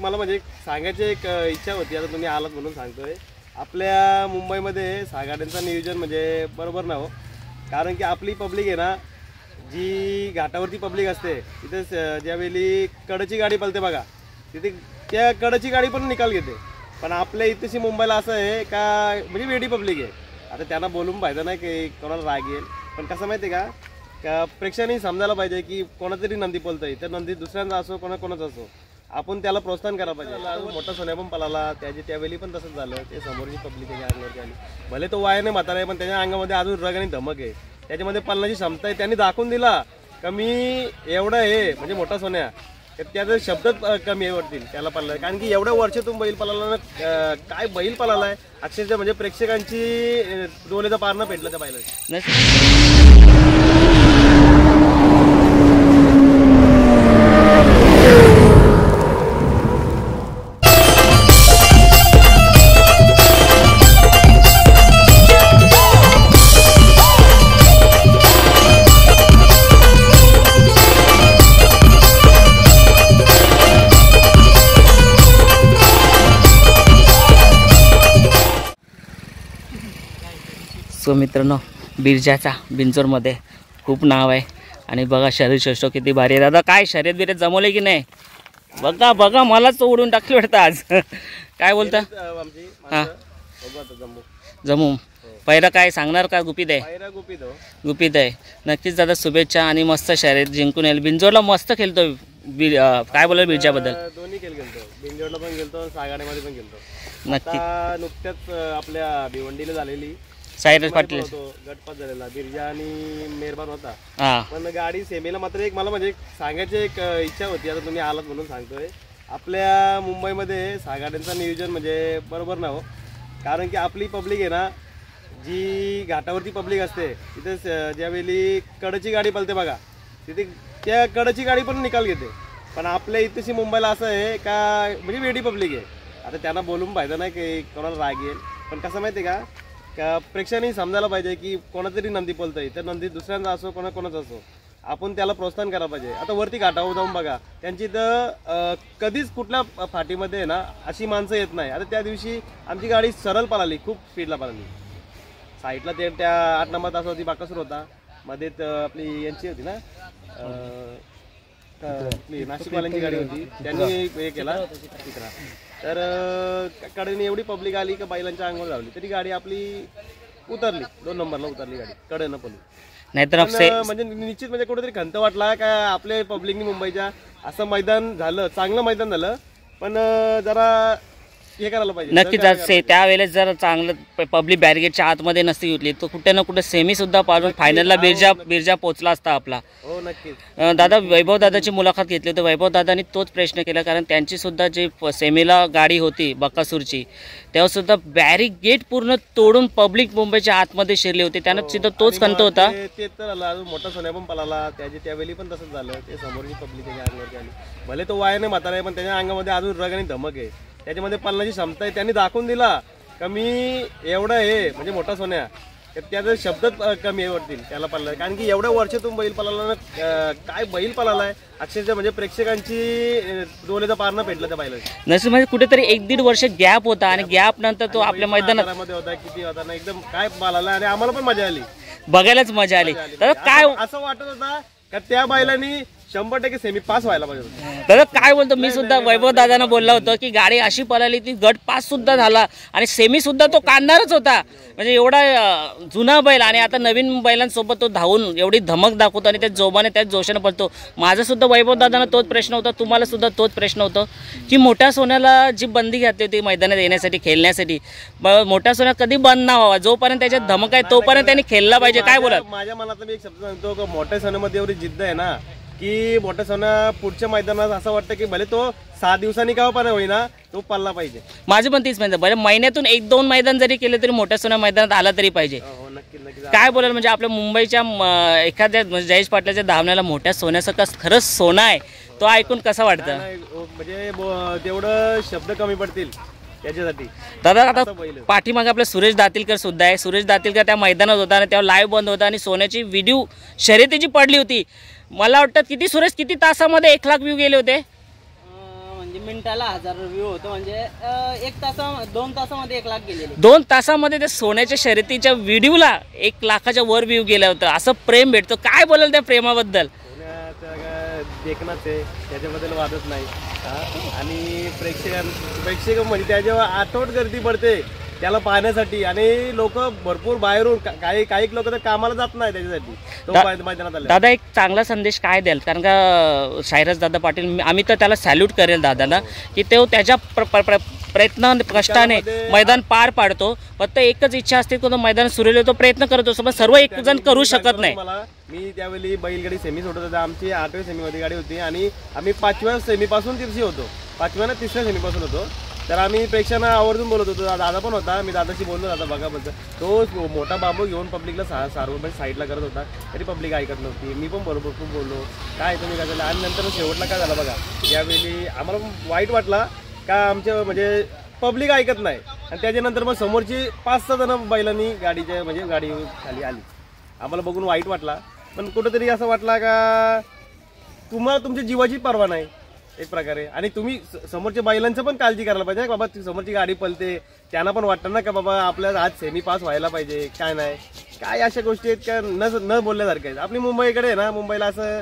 मला म्हणजे सांगायची एक इच्छा होती, आता तुम्ही आलात म्हणून सांगतोय। आपल्या मुंबईमध्ये सागाड्यांचं नियोजन म्हणजे बरोबर ना हो, कारण की आपली पब्लिक आहे ना, जी घाटावरती पब्लिक असते तिथे ज्यावेळी कडची गाडी पळते बघा, तिथे त्या कडची गाडी पण निकाल घेते। पण आपल्या इथेशी मुंबईला असं आहे का म्हणजे वेडी पब्लिक आहे। आता त्यांना बोलून पाहिजे नाही की कोणाला राग येईल, पण कसं माहिती आहे का प्रेक्षकांनी समजायला पाहिजे की कोणातरी नंदी पळतंय तर नंदी दुसऱ्यांचा असो कोणाचा असो, आपण त्याला प्रोत्साहन करायला पाहिजे। मोठा सोन्या पण पळाला त्यावेळी पण तसंच झालं, ते समोरची पब्लिक त्याच्या अंगावरती आली, भले तो वायाने म्हातारा आहे पण त्याच्या अंगामध्ये अजून रग आणि धमक आहे, त्याच्यामध्ये पळण्याची क्षमता आहे। त्यांनी दाखवून दिला का मी एवढं आहे म्हणजे मोठा सोन्या, त्याचा शब्दच कमी आहे वरतील त्याला पळाला, कारण की एवढ्या वर्षातून बैल पळाला ना, काय बैल पळाला आहे अक्षरशः म्हणजे प्रेक्षकांची डोळ्याचा पार न पेटलं त्या बैलाला। सो मित्रांनो, बिरजाचा बिंजोरमध्ये खूप नाव आहे आणि बघा शरीर श्रेष्ठ किती भारी आहे। दादा काय शर्यत बिर्यत जमवले की नाही? बघा बघा मलाच तो उडून टाकली वाटतं आज। काय बोलता? हां जमू पहिला काय सांगणार का? गुपित आहे गुपित आहे। नक्कीच दादा शुभेच्छा आणि मस्त शर्यत जिंकून येईल। बिंजोरला मस्त खेळतो काय बोलाल बिरजाबद्दल? दोन्ही खेळ खेळतो, बिंजोरला पण खेळतो, सागाड्यामध्ये पण खेळतो। नक्की नुकत्याच आपल्या भिवंडीला झालेली सायरस पाटील गटपात झालेला बिरजा आणि मेहरबान होता, पण गाडी सेमीला मात्र एक मला म्हणजे सांगायची एक इच्छा होती, आता तुम्ही आलात म्हणून सांगतोय। आपल्या मुंबईमध्ये सागाड्यांचं नियोजन म्हणजे बरोबर ना हो, कारण की आपली पब्लिक आहे ना, जी घाटावरती पब्लिक असते तिथे ज्यावेळी कडची गाडी पळते बघा, तिथे त्या कडची गाडी पण निकाल घेते। पण आपल्या इथेशी मुंबईला असं आहे का म्हणजे वेडी पब्लिक आहे। आता त्यांना बोलून पाहिजे नाही की कोणाला राग येईल, पण कसं माहिती आहे का प्रेक्षकांनी समजायला पाहिजे की कोणातरी नंदी पळतंय तर नंदी दुसऱ्यांचा असो कोणाचा असो, आपण त्याला प्रोत्साहन करायला पाहिजे। आता वरती घाटावर जाऊन बघा, त्यांची तर कधीच कुठल्या फाटीमध्ये आहे ना अशी माणसं येत नाही। आता त्या दिवशी आमची गाडी सरळ पळाली, खूप स्पीडला पळाली, साईडला ते त्या 8 नंबर तास होती बाकासूर होता, मध्ये आपली यांची होती ना आपली नाशिकवाल्यांची गाडी होती, त्यांनी हे केला तिकडा, तर कडेने एवढी पब्लिक आली का बैलांच्या अंगावर लावली, तरी गाडी आपली उतरली, 2 नंबरला उतरली गाडी, कडेनं पडली। नाहीतर म्हणजे निश्चित म्हणजे कुठेतरी खंत वाटला का आपल्या पब्लिकनी मुंबईच्या असं मैदान झालं, चांगलं मैदान झालं, पण जरा हे करायला पाहिजे। नक्कीच त्यावेळेस जर चांगलं पब्लिक बॅरिगेडच्या आतमध्ये नसती घेतली तर कुठे ना कुठे सेमी सुद्धा पाळून फायनलला बिरजा पोचला असता आपला। हो नक्कीच। दादा वैभव दादाची मुलाखत घेतली होती, वैभव दादांनी तोच प्रश्न केला, कारण त्यांची सुद्धा जी सेमीला गाडी होती बकासूरची तेव्हा सुद्धा बॅरिगेड पूर्ण तोडून पब्लिक मुंबईच्या आतमध्ये शिरली होती, त्यांना सुद्धा तोच खंत होता। ते तर मोठा सोन्या पण पळाला, त्यावेळी पण तसंच झालं, ते समोरची पब्लिक त्याच्या अंगावरती आली, भले तो वायाने म्हातारा आहे पण त्याच्या अंगामध्ये अजून रग आणि धमक आहे, त्याच्यामध्ये पळण्याची क्षमता आहे। त्यांनी दाखवून दिला का मी एवढं आहे म्हणजे मोठा सोन्या, त्याचा शब्दच कमी आहे वरतील त्याला पळाला, कारण की एवढ्या वर्षातून बैल पळाला ना, काय बैल पळाला आहे अक्षरशः म्हणजे प्रेक्षकांची डोळ्याचा पार न पेटलं त्या बैलाला। नसेल म्हणजे कुठेतरी 1-1.5 वर्ष गॅप होता आणि गॅप नंतर तो आपल्या मैदानामध्ये होता, किती होता ना, एकदम काय पळाला आणि आम्हाला पण मजा आली, बघायलाच मजा आली। तर काय असं वाटत होता का त्या बैलांनी 100% सेमी पास व्हायला पाहिजे। तर काय बोलतो, मी सुद्धा वैभव दादांना बोलला होतो की गाडी अशी पळाली ती गट पास सुद्धा झाला आणि सेमी सुद्धा तो काढणारच होता, म्हणजे एवढा जुना बैल आणि आता नवीन बैलांसोबत तो धावून एवढी धमक दाखवतो आणि त्या जोमाने त्याच जोशाने पळतो। माझा सुद्धा वैभव दादांना तोच प्रश्न होता, तुम्हाला सुद्धा तोच प्रश्न होता की मोठ्या सोन्याला जी बंदी घातली होती मैदानात येण्यासाठी खेळण्यासाठी, मोठ्या सोन्या कधी बंद ना व्हावा, जोपर्यंत त्याच्यात धमक आहे तोपर्यंत त्यांनी खेळला पाहिजे। काय बोला? माझ्या मनात मी एक शब्द सांगतो की मोठ्या सोन्यामध्ये एवढी जिद्द आहे ना की मोठ्या सोन्या पुढच्या मैदानात असं वाटतं की भले तो 6 दिवसांनी का पण होईना तो पळला पाहिजे। माझी पण तीच म्हणते, भले महिन्यातून 1-2 मैदान जरी केले तरी मोठ्या सोन्या मैदानात आला तरी पाहिजे। काय बोलाल म्हणजे आपल्या मुंबईच्या एखाद्या जयेश पाटलाच्या धावण्याला मोठ्या सोन्यासारखा खरंच सोना आहे, तो ऐकून कसं वाटतं? म्हणजे तेवढं शब्द कमी पडतील त्याच्यासाठी। दादा आता पाठीमागे आपला सुरेश दातीलकर सुद्धा आहे, सुरेश दातीलकर त्या मैदानात होता आणि तेव्हा लाईव्ह बंद होता आणि सोन्याची व्हिडिओ शर्यतीची पडली होती, मला वाटतं किती सुरेश किती तासामध्ये 1 लाख व्ह्यू गेले होते? म्हणजे मिनिटाला 1000 व्ह्यू होतो, म्हणजे 2 तासामध्ये 1 लाख गेलेले. 2 तासामध्ये त्या सोन्याच्या शर्यतीच्या व्हिडिओला 1 लाखाच्या वर व्ह्यू गेला होता. असं प्रेम भेटतो. काय बोलाल त्या प्रेमाबद्दल? देखणंच आहे, त्याच्याबद्दल वादच नाही. आणि प्रेक्षक म्हणजे त्याच्यावर आठवट गर्दी पडते त्याला पाहण्यासाठी, आणि लोक भरपूर बाहेरून काही लोक तर कामाला जात नाही त्याच्यासाठी तो मैदानात आले. दादा एक चांगला संदेश काय द्याल? कारण का सायरस दादा पाटील, आम्ही तर त्याला सॅल्यूट करेल दादाला, की तो त्याच्या प्रयत्न कष्टाने मैदान पार पाडतो. फक्त एकच इच्छा असते की तो मैदान सुरेल तो प्रयत्न करतो, पण सर्व एक जण करू शकत नाही. मी त्यावेळी बैलगाडी सेमी सोडत होता. आमची 8व्या सेमीमध्ये गाडी होती आणि आम्ही 5व्या सेमीपासून तिरशी होतो, 5व्या ना 3ऱ्या सेमीपासून होतो. तर आम्ही प्रेक्षकांना आवर्जून बोलत होतो. दादा पण होता, मी दादाशी बोललो, दादा बघा बद्दल तो मोठा बांबू घेऊन पब्लिकला सारवं साईडला करत होता, तरी पब्लिक ऐकत नव्हती. मी पण बरोबर खूप बोललो, काय तुम्ही काय झालं. आणि नंतर शेवटला काय झालं बघा, यावेळी आम्हाला वाईट वाटला का आमच्या म्हणजे पब्लिक ऐकत नाही. आणि त्याच्यानंतर मग समोरची 5-6 जण बैलांनी गाडीच्या म्हणजे गाडी खाली आली. आम्हाला बघून वाईट वाटला, पण कुठंतरी असं वाटला का तुम्हाला तुमच्या जीवाची पर्वा नाही एक प्रकारे. आणि तुम्ही समोरच्या बैलांचं पण काळजी करायला पाहिजे बाबा. समोरची गाडी पळते, त्यांना पण वाटतं ना का बाबा आपल्याला आज सेमी पास व्हायला पाहिजे. काय नाही, काय अशा गोष्टी आहेत का न बोलल्यासारख्या आहेत. आपली मुंबईकडे आहे ना, मुंबईला असं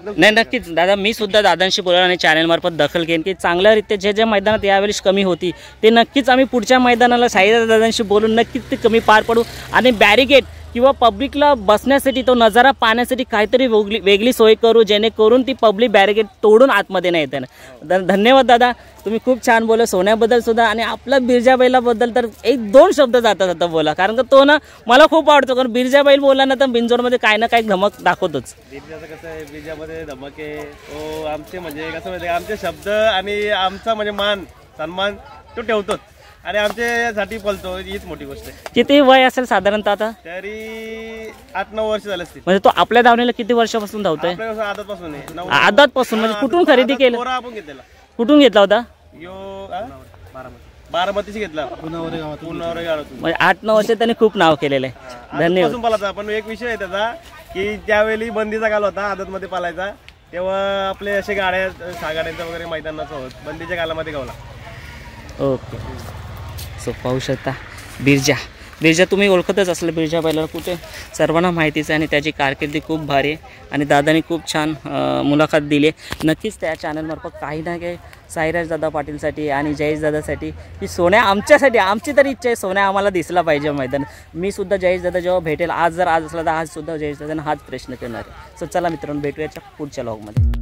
नाही. नक्कीच दादा, मी सुद्धा दादांशी बोलणार आणि चॅनलमार्फत दखल घेईन की चांगल्यारीत्या जे मैदानात यावेळेस कमी होती ते नक्कीच आम्ही पुढच्या मैदानाला साईराज दादांशी बोलून नक्कीच ते कमी पार पडू. आणि बॅरिगेट किंवा पब्लिकला बसण्यासाठी, तो नजारा पाहण्यासाठी काहीतरी वेगळी सोय करू, जेणेकरून ती पब्लिक बॅरिगेट तोडून आतमध्ये नाही येते. धन्यवाद दादा, तुम्ही खूप छान बोला सोन्याबद्दल सुद्धा. आणि आपला बिरजा बैलाबद्दल तर 1-2 शब्द जाता बोला, कारण का तो ना मला खूप आवडतो. कारण बिरजा बैल बोलला ना तर बिंजोडमध्ये काही ना काही धमक दाखवतोच. बिरजाचं कसं आहे, बिरजामध्ये धमक आहे. तो आमचे म्हणजे कसं माहिती, आमचे शब्द आणि आमचा म्हणजे मान सन्मान तो ठेवतोच आणि आमच्यासाठी पळतो, हीच मोठी गोष्ट आहे. किती वय असेल साधारणतः आता? तरी 8-9 वर्ष झाले असतील. म्हणजे तो आपल्या धावणीला किती वर्षापासून धावतोय? आदतपासून आहे. आदतपासून म्हणजे कुठून खरेदी केलं? आपण घेतलेला. कुठून घेतला होता? बारामतीशी घेतला, पुनावरे गावातून. म्हणजे 8-9 वर्ष त्यांनी खूप नाव केलेलं आहे. धन्यवाद. पालायचा. पण एक विषय आहे त्याचा की त्यावेळी बंदीचा काल होता, आदतमध्ये पालायचा, तेव्हा आपले असे गाड्या 6 गाड्यांचा वगैरे मैदानाचा होत, बंदीच्या कालामध्ये गावला. ओके, सो पाहू शकता बिरजा तुम्ही ओळखतच असलं. बिरजा बैलाला कुठे सर्वांना माहितीच आहे आणि त्याची कारकिर्दी खूप भारी आहे. आणि दादाने खूप छान मुलाखत दिली. नक्कीच त्या चॅनलमार्फत काही ना काही साईराज दादा पाटीलसाठी आणि जयेश दादासाठी की सोन्या आमच्यासाठी, आमची तरी इच्छा आहे सोन्या आम्हाला दिसला पाहिजे मैदान. मी सुद्धा जयेश दादा जेव्हा भेटेल, आज असला तर आज सुद्धा जयेश दादांना हाच प्रश्न करणार आहे. सो चला मित्रांनो, भेटूयाच्या पुढच्या व्लॉगमध्ये.